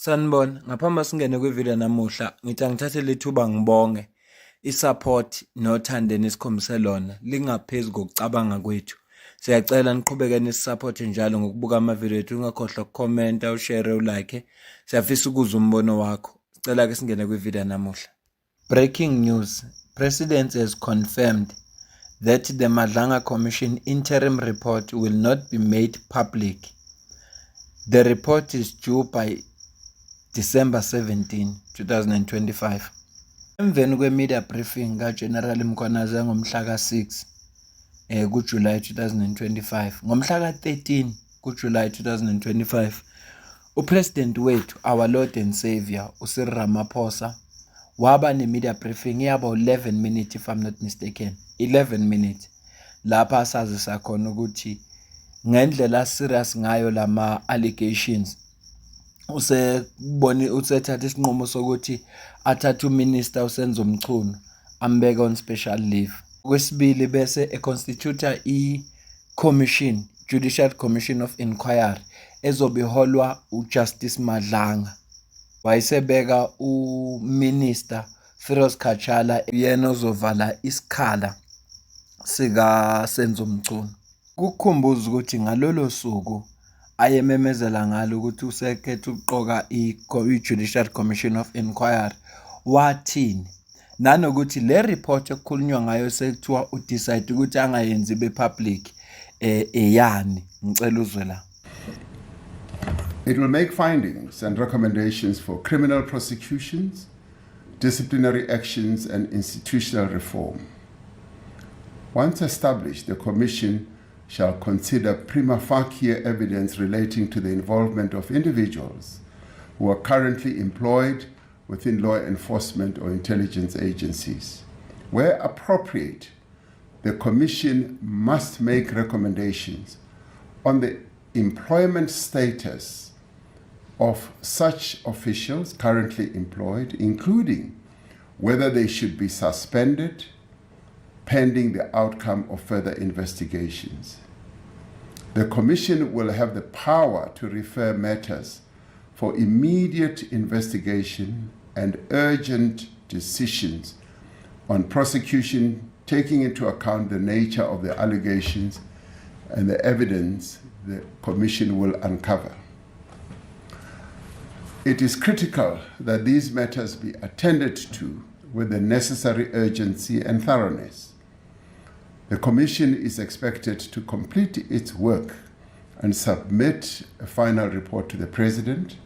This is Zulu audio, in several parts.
Sanibona, ngaphambi singene kwivideo namuhla, ngithi angithathe lethuba ngibonge i-support nothando nesikhombise lona lingaphezu kokucabanga kwethu. Siyacela niqhubeke nisiphote njalo ngokubuka amavideo ethu, ungakhohlwa ukukhomenta, ushare, ulike. Siyafisa ukuzwa umbono wakho. Sicela ke singene kwivideo namuhla. Breaking news. President has confirmed that the Madlanga Commission interim report will not be made public. The report is due by December 17, 2025. Emveni kwe-media briefing kaGeneral Mkhwanazi ngomhla ka-6 kuJulayi 2025, ngomhla ka-13 kuJulayi 2025, uPresident wethu, our Lord and Savior, uCyril Ramaphosa, waba ne-media briefing yaba 11 minutes if I'm not mistaken, 11 minutes, lapha asazisa khona ukuthi ngendlela serious ngayo lama allegations usethatha isinqumo sokuthi athathe uminister uSenzo Mchunu ambeke on special leave. Kwesibili bese econstitute i-commission, Judicial Commission of Inquiry, ezobe iholwa uJustice Madlanga. Wayesebeka uminister Firoz Kachala yena ozovala isikhala sika Senzo Mchunu. Kukhumbuza ukuthi ngalolo suku ayememezela ngalo ukuthi usekhetha ukuqoka i-Judicial Commission of Inquiry wathini, nanokuthi le report ekukhulunywa ngayo sekuthiwa udecide ukuthi angayenzi be-public eyani. Ngicela uzwe la. It will make findings and recommendations for criminal prosecutions, disciplinary actions, and institutional reform. Once established, the Commission shall consider prima facie evidence relating to the involvement of individuals who are currently employed within law enforcement or intelligence agencies. Where appropriate, the Commission must make recommendations on the employment status of such officials currently employed, including whether they should be suspended pending the outcome of further investigations. The Commission will have the power to refer matters for immediate investigation and urgent decisions on prosecution, taking into account the nature of the allegations and the evidence the Commission will uncover. It is critical that these matters be attended to with the necessary urgency and thoroughness. The Commission is expected to complete its work and submit a final report to the President.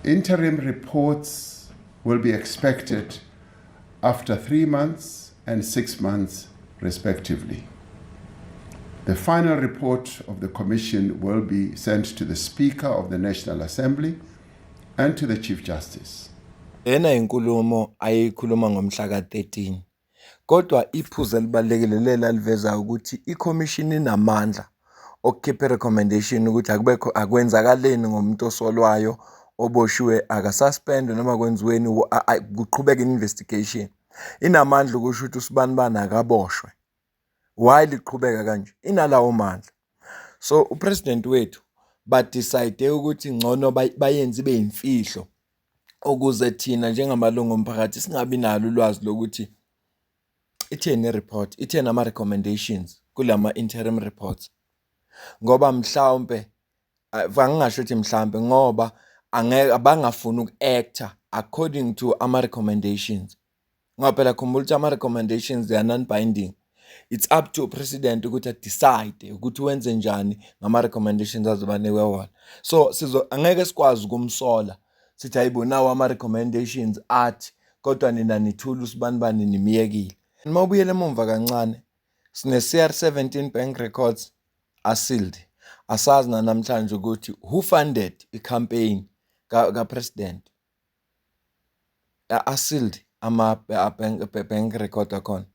Interim reports will be expected after 3 months and 6 months, respectively. The final report of the Commission will be sent to the Speaker of the National Assembly and to the Chief Justice. Ena inkulumo ayikhuluma ngomhla ka-13. Kodwa iphuzu elibalekile lela liveza ukuthi i-commission inamandla okukhipha recommendation ukuthi akwenzakaleni ngomuntu osolwayo oboshiwe akasuspend noma kwenziweni kuqhubeka investigation. Inamandla ukusho ukuthi usibanibani akaboshwe. Why liqhubeka kanje? Inalawo mandla. So upresident wethu decide ukuthi ngcono bayenze ibe imfihlo ukuze thina njengamalungu omphakathi singabi nalo ulwazi lokuthi itheni report, itheni ama recommendations kulama interim reports. Ngoba mhlawumbe angingasho ukuthi mhlawumbe ngoba abangafuni uku-acta according to ama recommendations. Ngoba phela khumbula ukuthi ama recommendations they are non-binding. It's up to president ukuthi decide ukuthi wenze njani ngama recommendations azobanikwe wona. So angeke sikwazi ukumsola sithi ayibona ama recommendations athi kodwa nina nithula usibanibani nimiyekile. Mawubuyele emumva kancane, sine CR17 bank records asealed. Asazi namhlanje ukuthi who funded i-campaign ka-president. Asealed ama bank record akhona.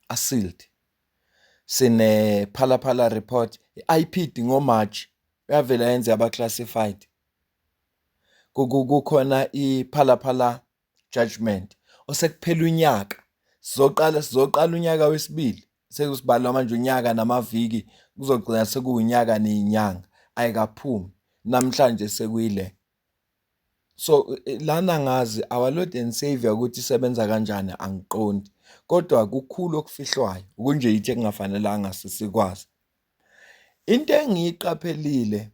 Asealed. Sine phala report, i-IP ngoMarch yavela yenze aba-classified. Kukhona i-phala judgment osekuphela unyaka. Sizoqala unyaka wesibili sekusibhalwa manje unyaka namaviki kuzogcina sekuunyaka nezinyanga ayikaphumi namhlanje sekuyile. So lana ngazi our Lord and Savior ukuthi isebenza kanjani angiqondi. Kodwa kukhulu okufihlwayo kunje yithi kungafanelanga sisikwazi. Into engiyiqaphelile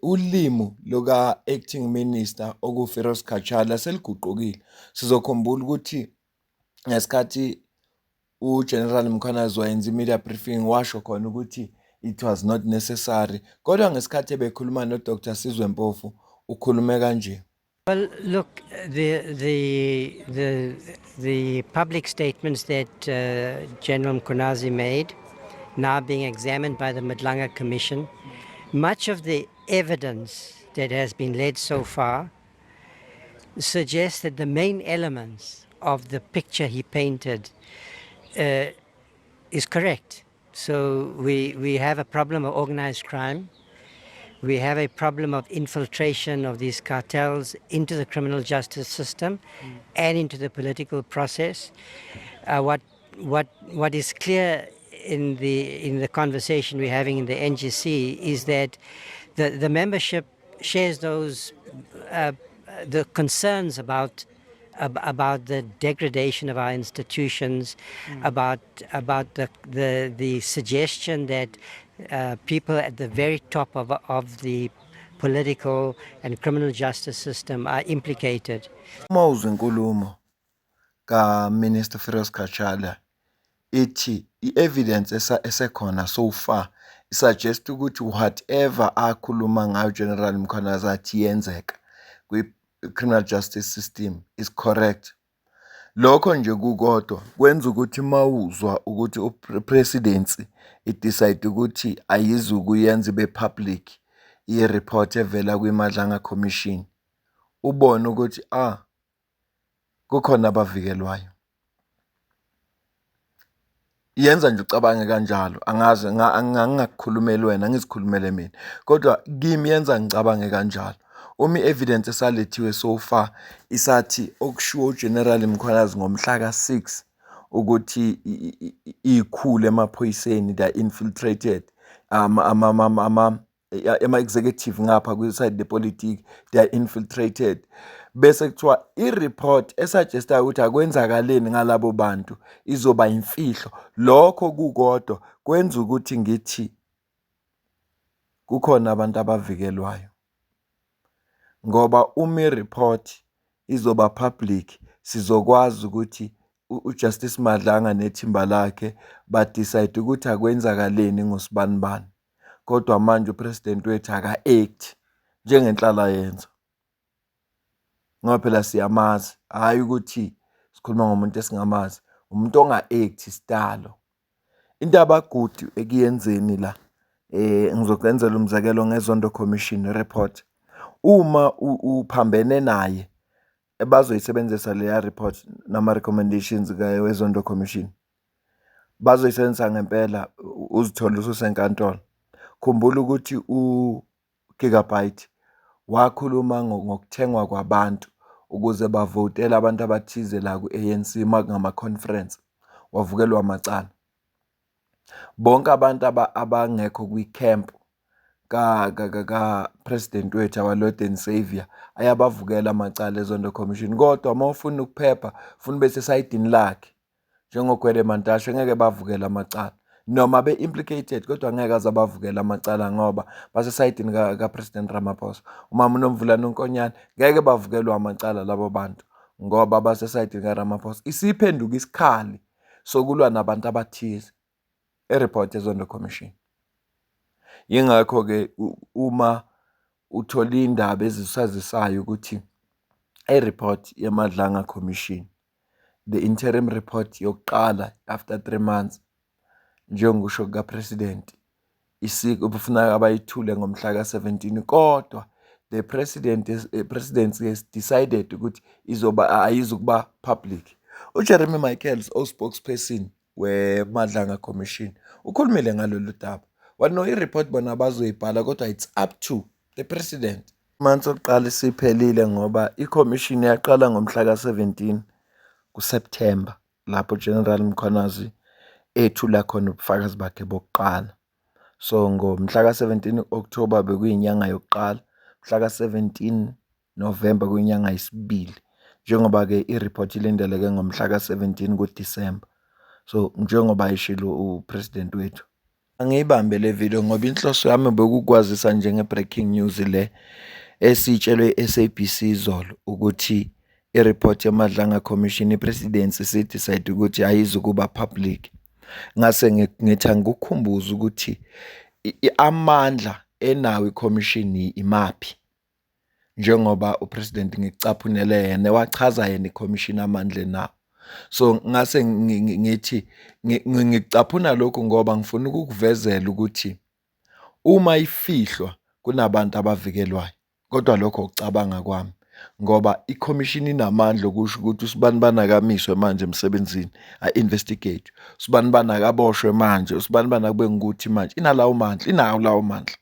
ulimi luka acting minister okuFiroz Kachala seliguqukile. Sizokhumbula ukuthi ngesikhathi uGeneral Mkhwanazi wayenza i-media briefing washo khona ukuthi it was not necessary. Kodwa ngesikhathi ebekhuluma noDr. Sizwe Mpofu ukhulume kanje. Well, look, the public statements that General Mkhwanazi made, now being examined by the Madlanga Commission, much of the evidence that has been led so far suggests that the main elements of the picture he painted is correct. So we have a problem of organized crime. We have a problem of infiltration of these cartels into the criminal justice system and into the political process. What is clear in the conversation we're having in the NGC is that the membership shares those the concerns about the degradation of our institutions, about the suggestion that people at the very top of the political and criminal justice system are implicated. Mawuze inkulumo ka Minister Firoz Kachala ithi i-evidence esekhona so far isuggest ukuthi whatever akhuluma ngayo General Mkhwanazi athi yenzeka kwi-criminal justice system is correct. Lokho nje kukodwa kwenza ukuthi mawuzwa ukuthi upresidency idecide ukuthi ayizukuyenza ibe-public i-report evela kwiMadlanga Commission, ubone ukuthi kukhona abavikelwayo. Yenza nje ucabange kanjalo, angazi angingakukhulumeli wena ngizikhulumele mina, kodwa kimi yenza ngicabange kanjalo. Uma i-evidence esalethiwe so far isathi okushiwo uGeneral Mkhwanazi ngomhla ka-6 ukuthi ikhulu emaphoyiseni they infiltrated ama-executive ngapha kwi-side the-politic they are infiltrated, bese kuthiwa i-report esuggestayo ukuthi akwenzakaleni ngalabo bantu izoba imfihlo. Lokho kukodwa kwenza ukuthi ngithi kukhona abantu abavikelwayo, ngoba uma i-report izoba public sizokwazi ukuthi uJustice Madlanga nethimba lakhe badecide ukuthi akwenzakaleni ngosibanibani. Kodwa manje upresident wethu aka-act njengenhlala yenza, ngoba phela siyamazi, hhayi ukuthi sikhuluma ngomuntu esingamazi, umuntu onga-act isitalo. Into abagudu ekuyenzeni la ngizokwenzela umzekelo ngeZondo Commission report. Uma uphambene naye bazoyisebenzisa leya report nama-recommendations weZondo Commission, bazoyisebenzisa ngempela uzithole ususenkantolo. Khumbula ukuthi uGigabyte wakhuluma ngokuthengwa kwabantu ukuze bavotele abantu abathize la ku-ANC ngama-conference, wavukelwa amacala. Bonke abantu abangekho kwi-camp ka-president wethu our Lord and Savior ayabavukela amacala eZondo Commission. Kodwa uma ufuna ukuphepha ufuna ube sesayidini lakhe njengogwele Mantashe ngeke bavukela amacala, noma be-implicated kodwa ngeke aze bavukela amacala ngoba basesayidini ka-President Ramaphosa. Umama uNomvulane uNkonyane ngeke bavukelwa amacala labo bantu ngoba basesayidini kaRamaphosa. Isiphenduka isikhali sokulwa nabantu abathize e-report yeZondo Commission. Yingakho-ke uma uthola indaba ezisazisayo ukuthi i-report yeMadlanga Commission, the interim report yokuqala after 3 months, njengokusho kuka-president, kufuneka abayithule ngomhla ka-17, kodwa the presidency has decided ukuthi ayizukuba public. uJeremy Michaels, o-spokesperson weMadlanga Commission, ukhulumile ngalolu daba. Wano i-report bona bazoyibhala kodwa it's up to the president. Months okuqala isiphelile ngoba i-commission yaqala ngomhla ka-17 kuSeptember lapho General Mkhwanazi ethula khona ubufakazi bakhe bokuqala. So ngomhla ka-17 October bekuyinyanga yokuqala, mhla ka-17 November kwinyanga yesibili, njengoba-ke i-report ilindeleke ngomhla ka-17 kuDisemba. So njengoba eshilo upresident wethu. Angiyibambe le video ngoba inhloso yami bekukwazisa njenge-breaking news le esitshelwe SABC izolo ukuthi i-report yaMadlanga Commission i-presidency sidecide ukuthi ayizukuba public. Ngase ngithi ngikukhumbuza ukuthi amandla enawo i-commission imaphi, njengoba upresident ngikucaphunele yena wachaza yena i-commission amandla enawo. So ngase ngithi ngikucaphuna lokhu ngoba ngifuna ukukuvezela ukuthi uma ifihlwa kunabantu abavikelwayo, kodwa lokho ukucabanga kwami ngoba i-commission inamandla okusho ukuthi usibani banakamiswe manje emsebenzini a-investigate, usibani banakaboshwe manje, usibani banakube ngikuthi manje inawo lawo mandla.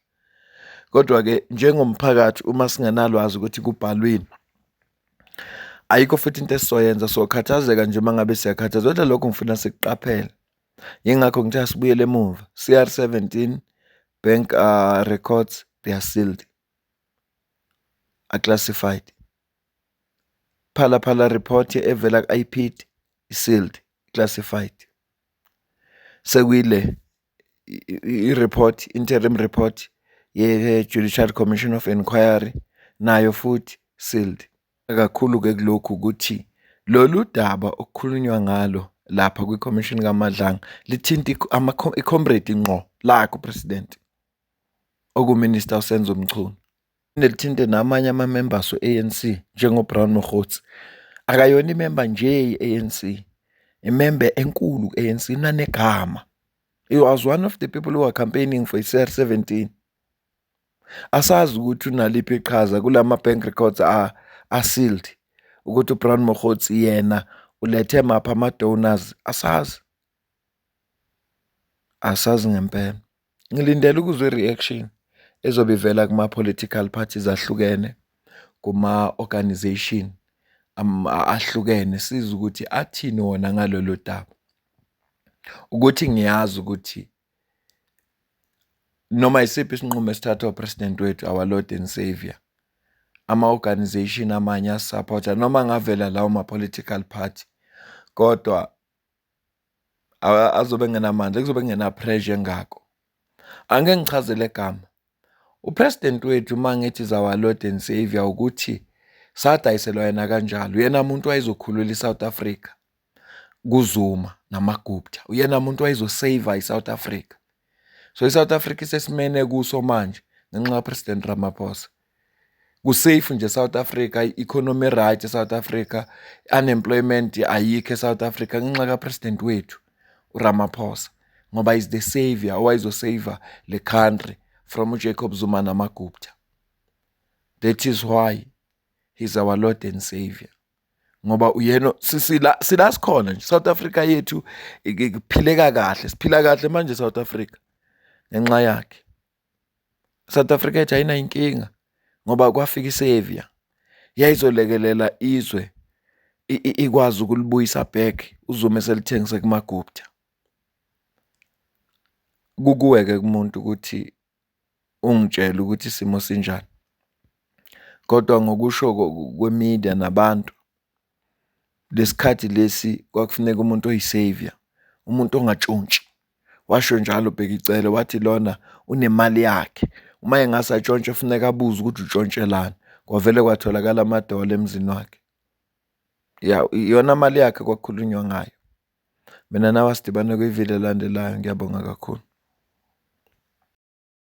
Kodwa-ke njengomphakathi uma singenalwazi ukuthi kubhalweni, ayikho futhi into esizoyenza, sokhathazeka nje uma ngabe siyakhathaza. Kodwa lokho ngifuna sikuqaphele, yingakho ngithi asibuyele emuva. CR17 bank records, they are sealed, are classified. Phala report evela ku-IPID sealed, classified. Sekuyile i-report, interim report ye-Judicial Commission of Inquiry nayo futhi sealed. Kakhulu-ke kulokhu ukuthi lolu daba okukhulunywa ngalo lapha kwi-commission kaMadlanga lithinta i-comrade ngqo lakho president okuminister uSenzo Mchunu, nelithinte namanye ama-members we-ANC njengoBrown Mokgotsi. Akayona imember nje ye-ANC, imember enkulu ku-ANC, nanegama. He was one of the people who were campaigning for CR17. Asazi ukuthi unaliphi iqhaza kulama bank records are-sealed ukuthi uBrown Mokgotsi yena ulethe mapha ama-donors. Asazi ngempela. Ngilindele ukuzwa i-reaction ezobe ivela kuma-political parties ahlukene, kuma-organization ahlukene, siza ukuthi athini wona ngalolu daba. Ukuthi ngiyazi ukuthi noma isiphi isinqumo esithathwa upresident wethu, our Lord and Savior, ama-organization amanye asupporta noma ngavela lawo ma-political party, kodwa azobe ngenamandla, kuzobe ngena-pressure engako. Angeke ngichazele egama. Upresident wethu mangithi is our Lord and Savior ukuthi sadayiselwa yena kanjalo. Uyena umuntu wayezokhulula iSouth Africa kuZuma namaGupta. Uyena umuntu wayezosave iSouth Africa. So iSouth Africa isesimene kuso manje ngenxa kaPresident Ramaphosa. Kusafe nje South Africa, i-economy right eSouth Africa, unemployment ayikho eSouth Africa ngenxa kaPresident wethu uRamaphosa, ngoba is the savior owayezosave le country from uJacob Zuma namaGupta. That is why he's our Lord and Savior. Ngoba uyena sila sikhona nje South Africa yethu iphileka kahle, siphila kahle manje South Africa ngenxa yakhe. South Africa yethu ayina inkinga ngoba kwafika iSavior yayizolekelela izwe ikwazi ukulibuyisa back uZuma eselithengise kumaGupta. Kukuweke kumuntu ukuthi ungitshela ukuthi isimo sinjani, kodwa ngokusho kwemedia nabantu, lesikhathi lesi kwakufuneka umuntu oyisavior, umuntu ongatshontshi. Washo njalo Bhekicelo, wathi lona unemali yakhe, uma engasatshontshe kufuneka abuze ukuthi utshontshelani. Kwavele kwatholakala amadola emzini wakhe. Iyona mali yakhe kwakukhulunywa ngayo. Mina nawe sidibane kwivideo elandelayo. Ngiyabonga kakhulu.